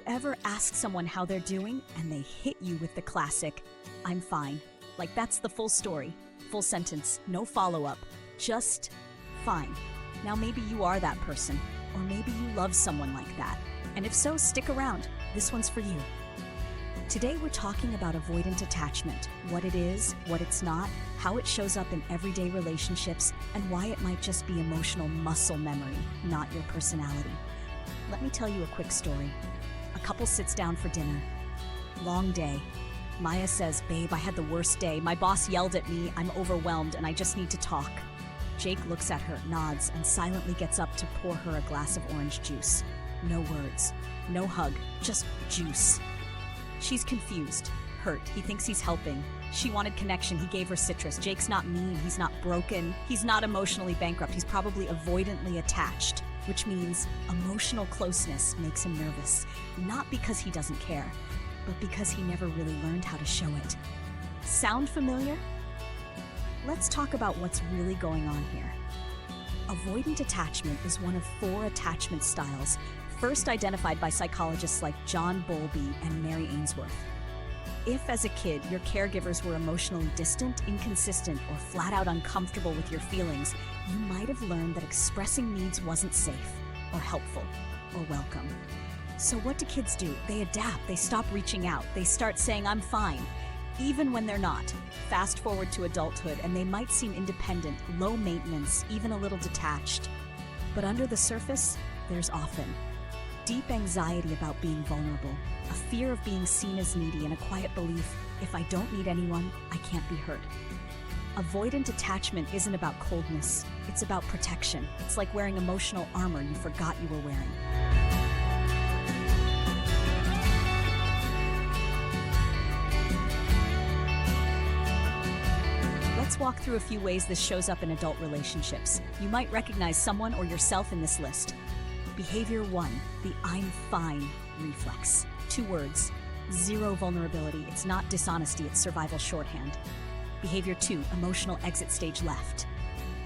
ever ask someone how they're doing and they hit you with the classic, "I'm fine"? Like that's the full story, full sentence, no follow-up, just fine. Now maybe you are that person, or maybe you love someone like that. And if so, stick around. This one's for you. Today we're talking about avoidant attachment, what it is, what it's not, how it shows up in everyday relationships, and why it might just be emotional muscle memory, not your personality. Let me tell you a quick story. A couple sits down for dinner. Long day. Maya says, "Babe, I had the worst day. My boss yelled at me, I'm overwhelmed, and I just need to talk." Jake looks at her, nods, and silently gets up to pour her a glass of orange juice. No words, no hug, just juice. She's confused, hurt. He thinks he's helping. She wanted connection. He gave her citrus. Jake's not mean. He's not broken. He's not emotionally bankrupt. He's probably avoidantly attached, which means emotional closeness makes him nervous. Not because he doesn't care, but because he never really learned how to show it. Sound familiar? Let's talk about what's really going on here. Avoidant attachment is one of 4 attachment styles, first identified by psychologists like John Bowlby and Mary Ainsworth. If, as a kid, your caregivers were emotionally distant, inconsistent, or flat out uncomfortable with your feelings, you might have learned that expressing needs wasn't safe, or helpful, or welcome. So what do kids do? They adapt, they stop reaching out, they start saying, "I'm fine," even when they're not. Fast forward to adulthood, and they might seem independent, low maintenance, even a little detached. But under the surface, there's often deep anxiety about being vulnerable, a fear of being seen as needy, and a quiet belief, if I don't need anyone, I can't be hurt. Avoidant attachment isn't about coldness, it's about protection. It's like wearing emotional armor you forgot you were wearing. Let's walk through a few ways this shows up in adult relationships. You might recognize someone or yourself in this list. Behavior 1, the "I'm fine" reflex. 2 words, 0 vulnerability. It's not dishonesty, it's survival shorthand. Behavior 2, emotional exit stage left.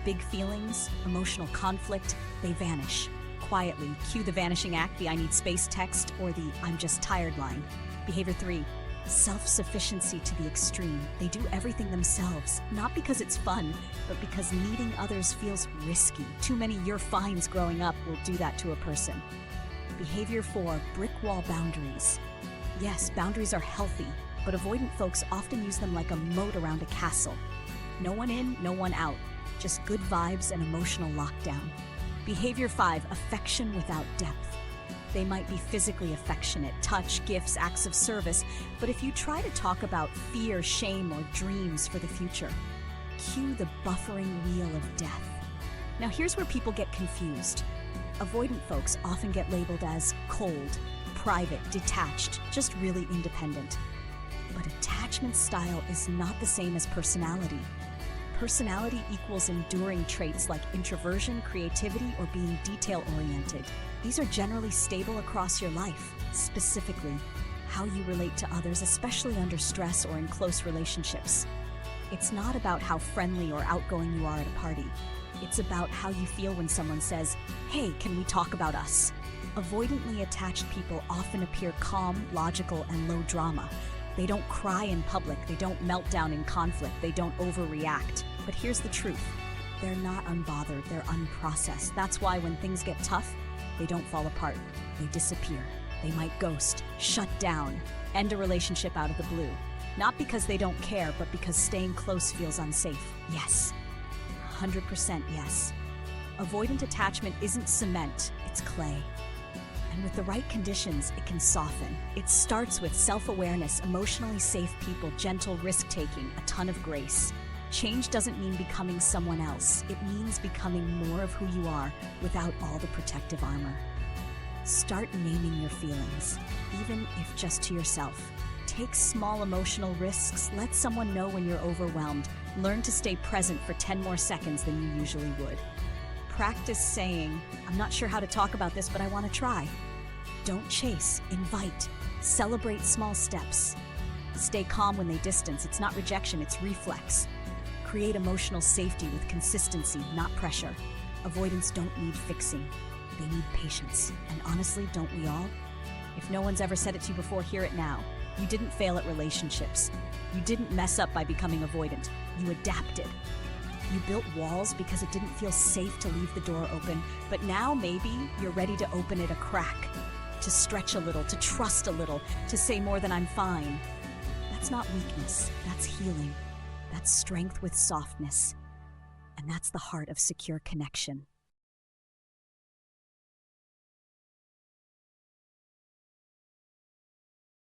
Big feelings, emotional conflict, they vanish. Quietly, cue the vanishing act, the "I need space" text, or the "I'm just tired" line. Behavior 3, self-sufficiency to the extreme. They do everything themselves, not because it's fun, but because needing others feels risky. Too many "you're fines" growing up will do that to a person. Behavior 4, brick wall boundaries. Yes, boundaries are healthy, but avoidant folks often use them like a moat around a castle. No one in, no one out. Just good vibes and emotional lockdown. Behavior 5, affection without depth. They might be physically affectionate, touch, gifts, acts of service, but if you try to talk about fear, shame, or dreams for the future, cue the buffering wheel of death. Now here's where people get confused. Avoidant folks often get labeled as cold, private, detached, just really independent. But attachment style is not the same as personality. Personality equals enduring traits like introversion, creativity, or being detail-oriented. These are generally stable across your life, specifically how you relate to others, especially under stress or in close relationships. It's not about how friendly or outgoing you are at a party. It's about how you feel when someone says, "Hey, can we talk about us?" Avoidantly attached people often appear calm, logical, and low drama. They don't cry in public, they don't melt down in conflict, they don't overreact. But here's the truth. They're not unbothered, they're unprocessed. That's why when things get tough, they don't fall apart. They disappear. They might ghost, shut down, end a relationship out of the blue. Not because they don't care, but because staying close feels unsafe. Yes. 100% yes. Avoidant attachment isn't cement, it's clay. And with the right conditions, it can soften. It starts with self-awareness, emotionally safe people, gentle risk-taking, a ton of grace. Change doesn't mean becoming someone else. It means becoming more of who you are without all the protective armor. Start naming your feelings, even if just to yourself. Take small emotional risks. Let someone know when you're overwhelmed. Learn to stay present for 10 more seconds than you usually would. Practice saying, "I'm not sure how to talk about this, but I want to try." Don't chase, invite. Celebrate small steps. Stay calm when they distance. It's not rejection, it's reflex. Create emotional safety with consistency, not pressure. Avoidants don't need fixing. They need patience. And honestly, don't we all? If no one's ever said it to you before, hear it now. You didn't fail at relationships. You didn't mess up by becoming avoidant. You adapted. You built walls because it didn't feel safe to leave the door open, but now maybe you're ready to open it a crack, to stretch a little, to trust a little, to say more than I'm fine. That's not weakness, that's healing. That's strength with softness. And that's the heart of secure connection.